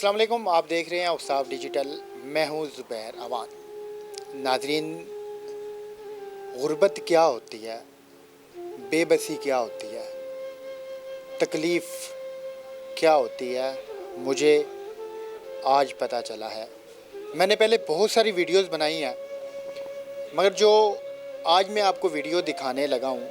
अस्सलाम वालेकुम, आप देख रहे हैं औसाफ डिजिटल। मैं हूं ज़ुबैर अवान। नाजरीन, गुर्बत क्या होती है, बेबसी क्या होती है, तकलीफ़ क्या होती है, मुझे आज पता चला है। मैंने पहले बहुत सारी वीडियोस बनाई हैं, मगर जो आज मैं आपको वीडियो दिखाने लगा हूँ,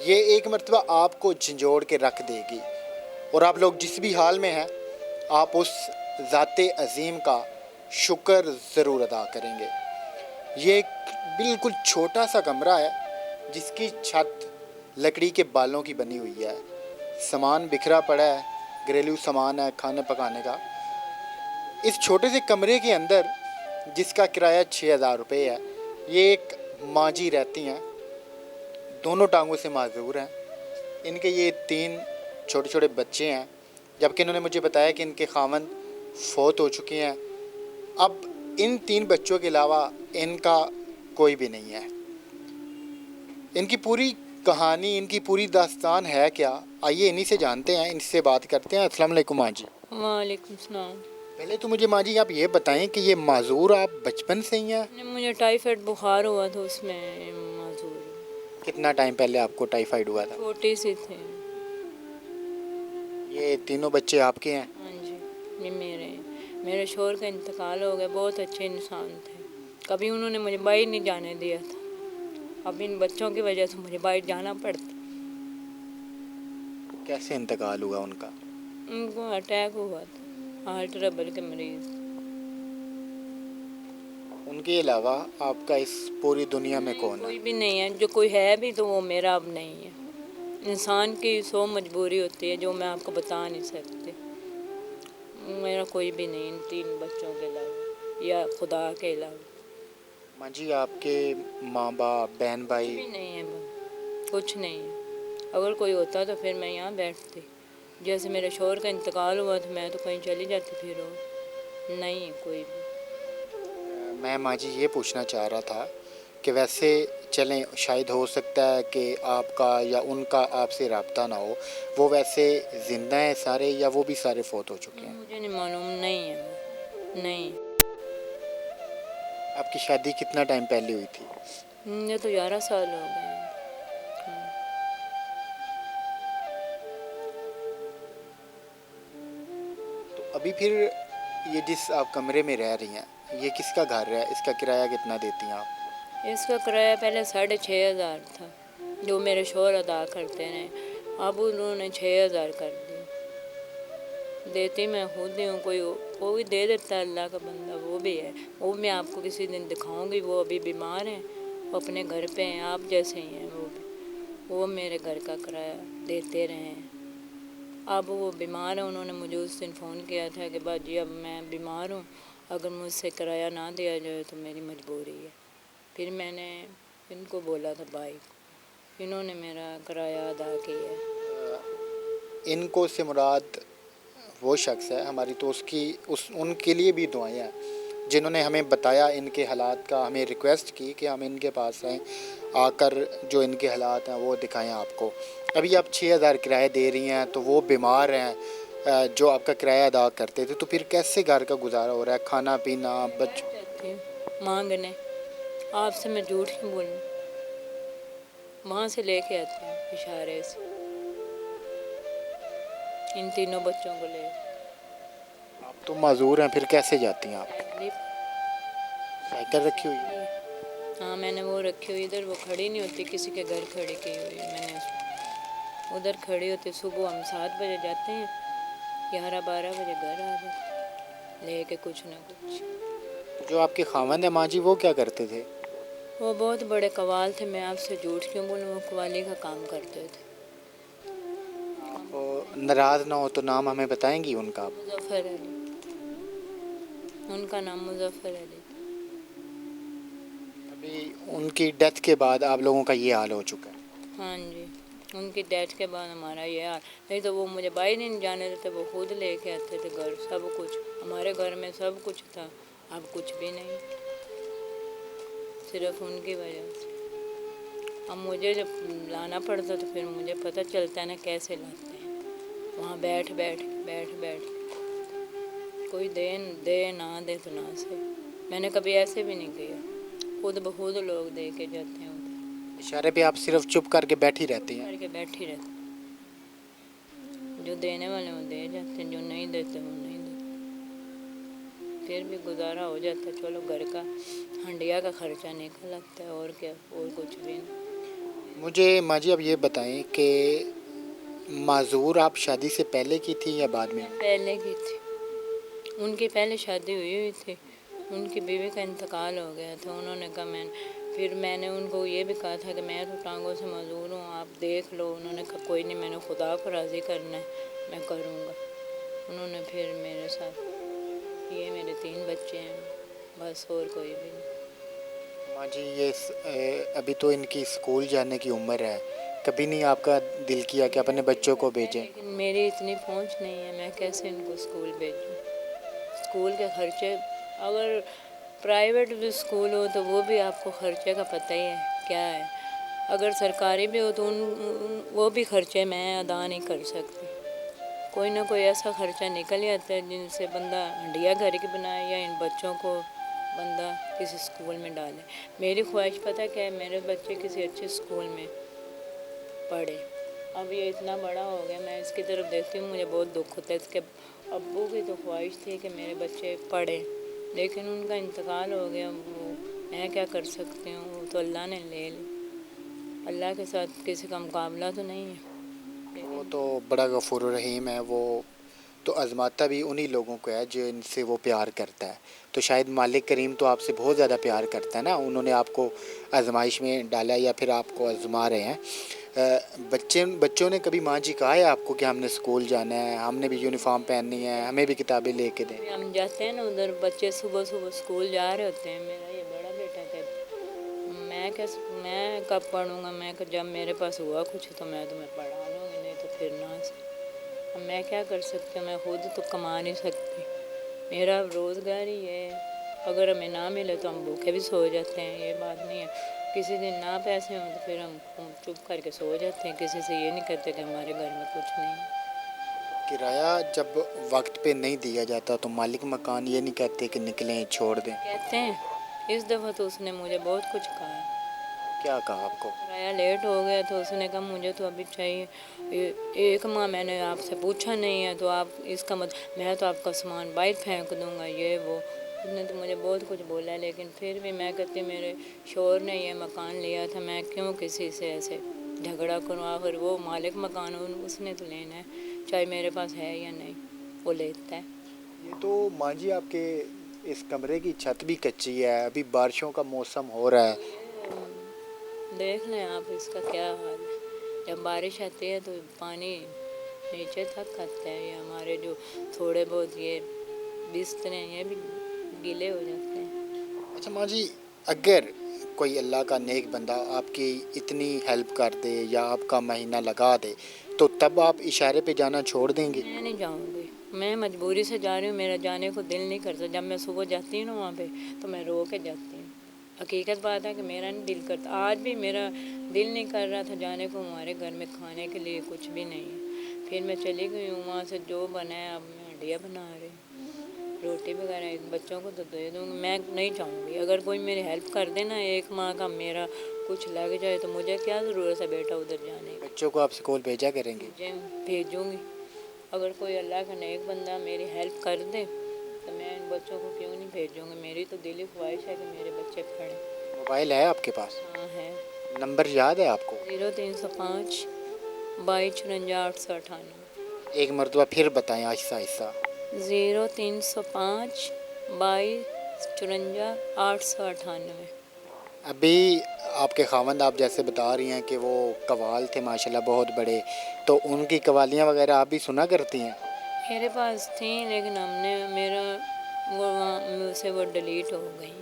ये एक मरतबा आपको झंझोड़ के रख देगी। और आप लोग जिस भी हाल में हैं, आप उस ज़ाते अज़ीम का शुक्र ज़रूर अदा करेंगे। ये एक बिल्कुल छोटा सा कमरा है जिसकी छत लकड़ी के बालों की बनी हुई है। सामान बिखरा पड़ा है, घरेलू सामान है खाने पकाने का। इस छोटे से कमरे के अंदर जिसका किराया 6,000 रुपये है, ये एक माँ जी रहती हैं, दोनों टांगों से माजूर हैं। इनके ये 3 छोटे छोटे बच्चे हैं, जबकि इन्होंने मुझे बताया कि इनके खावंद फौत हो चुके हैं। अब इन 3 बच्चों के अलावा इनका कोई भी नहीं है। इनकी पूरी कहानी, इनकी पूरी दास्तान है क्या, आइए इन्हीं से जानते हैं, इनसे बात करते हैं। अस्सलाम वालेकुम माँ जी। वालेकुम सलाम। पहले तो मुझे माँ जी आप ये बताएं कि ये माजूर आप बचपन से ही हैं? मुझे टाइफाइड बुखार हुआ था, उसमें माजूर। कितना टाइम पहले आपको टाइफाइड हुआ था? छोटे से थे। ये तीनों बच्चे आपके हैं? हाँ जी, ये मेरे शोहर का इंतकाल हो गया। बहुत अच्छे इंसान थे, कभी उन्होंने मुझे बाहर नहीं जाने दिया था। अब इन बच्चों की वजह से मुझे बाहर जाना पड़ता। कैसे इंतकाल हुआ उनका? उनको अटैक हुआ था, हार्ट ट्रबल के मरीज। उनके अलावा आपका इस पूरी दुनिया में कौन है? कोई भी नहीं है। जो कोई है भी तो वो मेरा अब नहीं है। इंसान की 100 मजबूरी होती है जो मैं आपको बता नहीं सकती। मेरा कोई भी नहीं इन 3 बच्चों के अलावा या खुदा के अलावा। माँ जी, आपके माँ बाप, बहन भाई? कुछ भी नहीं है, कुछ नहीं है। अगर कोई होता तो फिर मैं यहाँ बैठती। जैसे मेरे शोहर का इंतकाल हुआ तो मैं तो कहीं चली जाती, फिर और नहीं है कोई भी। मैं माँ जी ये पूछना चाह रहा था कि वैसे चलें, शायद हो सकता है कि आपका या उनका आपसे रब्ता ना हो, वो वैसे ज़िंदा हैं सारे या वो भी सारे फौत हो चुके हैं? मुझे नहीं मालूम, नहीं है वो, नहीं। आपकी शादी कितना टाइम पहले हुई थी? ये तो 11 साल हो गए हैं। तो अभी फिर ये जिस आप कमरे में रह रही हैं, ये किसका घर है? इसका किराया कितना देती हैं आप? इसका किराया पहले 6,500 था, जो मेरे शोहर अदा करते रहे। अब उन्होंने 6,000 कर दिया। देती मैं खुद ही हूँ, कोई दे देता है, अल्लाह का बंदा वो भी है। वो मैं आपको किसी दिन दिखाऊंगी। वो अभी बीमार हैं, वो अपने घर पे हैं, आप जैसे ही हैं वो भी। वो मेरे घर का किराया देते रहे हैं। अब वो बीमार है, उन्होंने मुझे उस दिन फ़ोन किया था कि बाजी अब मैं बीमार हूँ, अगर मुझसे किराया ना दिया जाए तो मेरी मजबूरी है। फिर मैंने इनको बोला था भाई, इन्होंने मेरा किराया अदा किया। इनको से मुराद वो शख्स है हमारी, तो उनके लिए भी दुआएं हैं जिन्होंने हमें बताया इनके हालात का, हमें रिक्वेस्ट की कि हम इनके पास आएँ, आकर जो इनके हालात हैं वो दिखाएं आपको। अभी आप 6,000 किराया दे रही हैं, तो वो बीमार हैं जो आपका किराया अदा करते थे, तो फिर कैसे घर का गुजारा हो रहा है, खाना पीना मांगने? आपसे मैं झूठ क्यों बोलूँ? वहाँ से लेके आते हैं इशारे से, इन 3 बच्चों को ले। आप तो माजूर हैं, फिर कैसे जाती हैं आप? साइकिल रखी हुई है? हाँ, मैंने वो रखी हुई इधर, वो खड़ी नहीं होती, किसी के घर खड़ी की हुई है मैंने, उधर खड़ी होती। सुबह हम 7 बजे जाते हैं, 11-12 बजे घर आ जाते लेके कुछ ना कुछ। जो आपके खावंद है माँ जी, वो क्या करते थे? वो बहुत बड़े कवाल थे, मैं आपसे झूठ क्यों बोलूँ, वो कवाली का काम करते थे। वो नाराज़ ना हो तो नाम हमें बताएंगी उनका? मुजफ्फर अली, उनका नाम मुजफ्फर अली। अभी उनकी डेथ के बाद आप लोगों का ये हाल हो चुका है? हाँ जी, उनकी डेथ के बाद हमारा ये हाल। नहीं तो वो मुझे बाहर नहीं जाने देते, वो खुद लेके आते थे घर, सब कुछ हमारे घर में सब कुछ था। अब कुछ भी नहीं, सिर्फ उनकी वजह से। अब मुझे जब लाना पड़ता तो फिर मुझे पता चलता है ना कैसे लाते हैं, वहाँ बैठ बैठ। कोई दे ना दे तो ना से, मैंने कभी ऐसे भी नहीं किया, खुद बखुद लोग दे के जाते हैं उधर, इशारे पे आप सिर्फ चुप करके बैठी रहती हैं? करके बैठी रहती, जो देने वाले वो दे जाते हैं, जो नहीं देते वो नहीं देते, फिर भी गुजारा हो जाता है। चलो घर का हंडिया का खर्चा निकल लगता है, और क्या, और कुछ भी नहीं। मुझे माँ जी अब ये बताएं कि माजूर आप शादी से पहले की थी या बाद में? पहले की थी, उनकी पहले शादी हुई थी, उनकी बीवी का इंतकाल हो गया था। उन्होंने कहा फिर मैंने उनको ये भी कहा था कि मैं तो टांगों से मजदूर हूँ, आप देख लो। उन्होंने कहा कोई नहीं, मैंने खुदा को राज़ी करना है, मैं करूँगा। उन्होंने फिर मेरे साथ, ये मेरे 3 बच्चे हैं बस, और कोई भी नहीं। माँ जी ये अभी तो इनकी स्कूल जाने की उम्र है, कभी नहीं आपका दिल किया कि अपने बच्चों को भेजें? लेकिन मेरी इतनी पहुँच नहीं है, मैं कैसे इनको स्कूल भेजूँ? स्कूल के खर्चे, अगर प्राइवेट भी स्कूल हो तो वो भी आपको खर्चे का पता ही है क्या है। अगर सरकारी भी हो तो वो भी खर्चे मैं अदा नहीं कर सकती। कोई ना कोई ऐसा खर्चा निकल जाता है जिनसे बंदा हंडिया घर की बनाए, या इन बच्चों को बंदा किसी स्कूल में डाले। मेरी ख्वाहिश पता क्या है, मेरे बच्चे किसी अच्छे स्कूल में पढ़े। अब ये इतना बड़ा हो गया, मैं इसकी तरफ देखती हूँ, मुझे बहुत दुख होता है। इसके अब्बू की तो ख्वाहिश थी कि मेरे बच्चे पढ़े, लेकिन उनका इंतकाल हो गया। वो मैं क्या कर सकती हूँ, वो तो अल्लाह ने ले ली। अल्लाह के साथ किसी का मुकाबला तो नहीं है। वो तो बड़ा गफूर रहीम है, वो तो आजमाता भी उन्हीं लोगों को है जो इनसे वो प्यार करता है। तो शायद मालिक करीम तो आपसे बहुत ज़्यादा प्यार करता है ना, उन्होंने आपको आजमाइश में डाला या फिर आपको आजमा रहे हैं। बच्चों ने कभी माँ जी कहा है आपको कि हमने स्कूल जाना है, हमने भी यूनिफॉर्म पहननी है, हमें भी किताबें लेके दें? हम जाते हैं ना उधर, बच्चे सुबह सुबह स्कूल जा रहे होते हैं। मेरा ये बड़ा बेटा कहता, मैं कब पढ़ूँगा? मैं जब मेरे पास हुआ कुछ तो मैं तुम्हें पढ़ा लूँगी, नहीं तो फिर ना से। अब मैं क्या कर सकती हूँ, मैं खुद तो कमा नहीं सकती। मेरा रोज़गार ही है, अगर हमें ना मिले तो हम भूखे भी सो जाते हैं, ये बात नहीं है। किसी दिन ना पैसे हों तो फिर हम चुप करके सो जाते हैं, किसी से ये नहीं कहते कि हमारे घर में कुछ नहीं है। किराया जब वक्त पे नहीं दिया जाता तो मालिक मकान ये नहीं कहते कि निकलें, छोड़ दें? कहते हैं, इस दफ़ा तो उसने मुझे बहुत कुछ कहा। क्या कहा आपको? किराया लेट हो गया तो उसने कहा मुझे तो अभी चाहिए, 1 माह मैंने आपसे पूछा नहीं है तो आप इसका मैं तो आपका सामान बाहर फेंक दूंगा, ये वो। उसने तो मुझे बहुत कुछ बोला, लेकिन फिर भी मैं कहती मेरे शोहर ने ये मकान लिया था, मैं क्यों किसी से ऐसे झगड़ा करूँ? आखिर वो मालिक मकान, उसने तो लेना है, चाहे मेरे पास है या नहीं, वो लेता है। ये तो माँ जी आपके इस कमरे की छत भी कच्ची है, अभी बारिशों का मौसम हो रहा है। देख लें आप इसका क्या हाल है। जब बारिश आती है तो पानी नीचे तक आता है, ये हमारे जो थोड़े बहुत ये बिस्तर हैं ये भी गीले हो जाते हैं। अच्छा माँ जी, अगर कोई अल्लाह का नेक बंदा आपकी इतनी हेल्प कर दे या आपका महीना लगा दे तो तब आप इशारे पे जाना छोड़ देंगे? मैं नहीं जाऊंगी, मैं मजबूरी से जा रही हूँ, मेरा जाने को दिल नहीं करता। जब मैं सुबह जाती हूँ ना वहाँ पे तो मैं रो के जाती हूँ। हकीकत बात है कि मेरा नहीं दिल करता, आज भी मेरा दिल नहीं कर रहा था जाने को। हमारे घर में खाने के लिए कुछ भी नहीं है, फिर मैं चली गई हूँ वहाँ से, जो बनाया अब मैं हंडिया बना रही हूँ। रोटी वगैरह बच्चों को तो दे दूँगी, मैं नहीं चाहूँगी। अगर कोई मेरी हेल्प कर दे ना, 1 माह का मेरा कुछ लग जाए तो मुझे क्या ज़रूरत है बेटा उधर जाने की। बच्चों को आप स्कूल भेजा करेंगे? भेजूँगी, अगर कोई अल्लाह का नेक बंदा मेरी हेल्प कर दे तो मैं इन बच्चों को क्यों नहीं भेजूँगी। मेरी तो दिली ख्वाहिश है कि मेरे बच्चे पढ़ें। मोबाइल है आपके पास? हाँ है। नंबर याद है आपको? 0305 22 54 898। एक मरतबा फिर बताएं आहिस्ता आहिस्ता। 0305 22 54 898। अभी आपके खावंद आप जैसे बता रही हैं कि वो कवाल थे माशाल्लाह बहुत बड़े, तो उनकी कवालियाँ वगैरह आप भी सुना करती हैं? मेरे पास थी, लेकिन हमने मेरा वो वहाँ से वो डिलीट हो गई।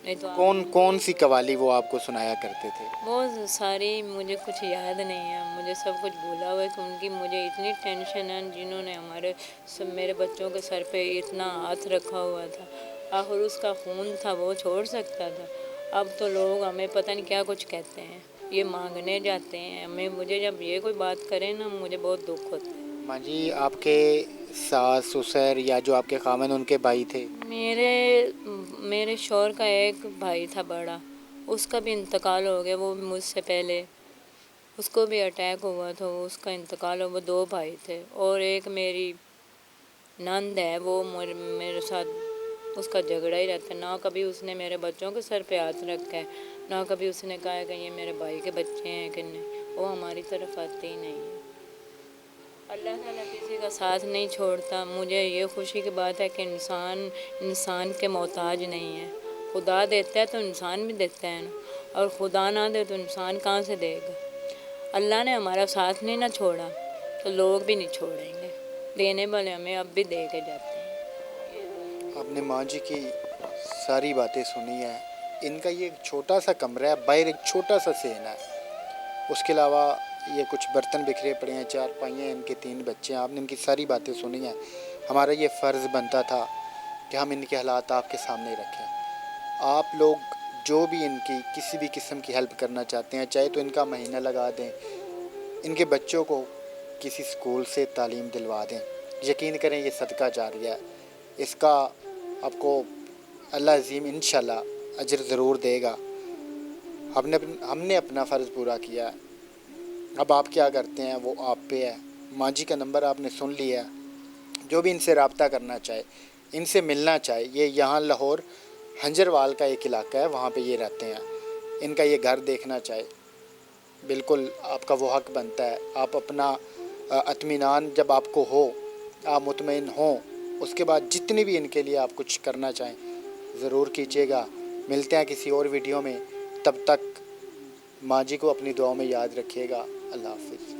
नहीं तो कौन कौन सी कवाली वो आपको सुनाया करते थे? बहुत सारी, मुझे कुछ याद नहीं है, मुझे सब कुछ भूला हुआ है कि उनकी मुझे इतनी टेंशन है, जिन्होंने मेरे बच्चों के सर पे इतना हाथ रखा हुआ था। आखिर उसका खून था, वो छोड़ सकता था। अब तो लोग हमें पता नहीं क्या कुछ कहते हैं, ये मांगने जाते हैं हमें। मुझे जब ये कोई बात करे ना, मुझे बहुत दुख होता है। माँ जी, आपके सास ससुर या जो आपके खामन उनके भाई थे? मेरे मेरे शौहर का एक भाई था बड़ा, उसका भी इंतकाल हो गया, वो भी मुझसे पहले। उसको भी अटैक हुआ था, उसका इंतकाल हो, वो दो भाई थे। और एक मेरी नंद है, वो मेरे साथ उसका झगड़ा ही रहता है। ना कभी उसने मेरे बच्चों के सर पे हाथ रखा है, ना कभी उसने कहा है कि ये मेरे भाई के बच्चे हैं कि नहीं। वो हमारी तरफ आते ही नहीं है। अल्लाह ताला किसी का साथ नहीं छोड़ता। मुझे ये खुशी की बात है कि इंसान के मोहताज नहीं है। खुदा देता है तो इंसान भी देता है ना, और खुदा ना दे तो इंसान कहाँ से देगा। अल्लाह ने हमारा साथ नहीं ना छोड़ा तो लोग भी नहीं छोड़ेंगे। देने वाले हमें अब भी दे के जाते हैं। आपने माँ जी की सारी बातें सुनी है। इनका ये एक छोटा सा कमरा है, बाहर एक छोटा सा सेन है, उसके अलावा ये कुछ बर्तन बिखरे पड़े हैं, चार पाइयाँ हैं, इनके तीन बच्चे हैं। आपने इनकी सारी बातें सुनी हैं। हमारा ये फ़र्ज़ बनता था कि हम इनके हालात आपके सामने रखें। आप लोग जो भी इनकी किसी भी किस्म की हेल्प करना चाहते हैं, चाहे तो इनका महीना लगा दें, इनके बच्चों को किसी स्कूल से तालीम दिलवा दें। यकीन करें ये सदका जारिया है, इसका आपको अल्लाह अज़ीम इंशाल्लाह अजर ज़रूर देगा। हमने अपना फ़र्ज़ पूरा किया है। अब आप क्या करते हैं वो आप पे है। माँ जी का नंबर आपने सुन लिया है। जो भी इनसे रब्ता करना चाहे, इनसे मिलना चाहे, ये यहाँ लाहौर हंजरवाल का एक इलाका है, वहाँ पे ये रहते हैं। इनका ये घर देखना चाहे, बिल्कुल आपका वो हक़ बनता है। आप अपना इत्मीनान जब आपको हो, आप मुतमईन हों, उसके बाद जितनी भी इनके लिए आप कुछ करना चाहें ज़रूर कीजिएगा। मिलते हैं किसी और वीडियो में, तब तक माँ जी को अपनी दुआओं में याद रखिएगा। अल्लाह हाफ़िज़।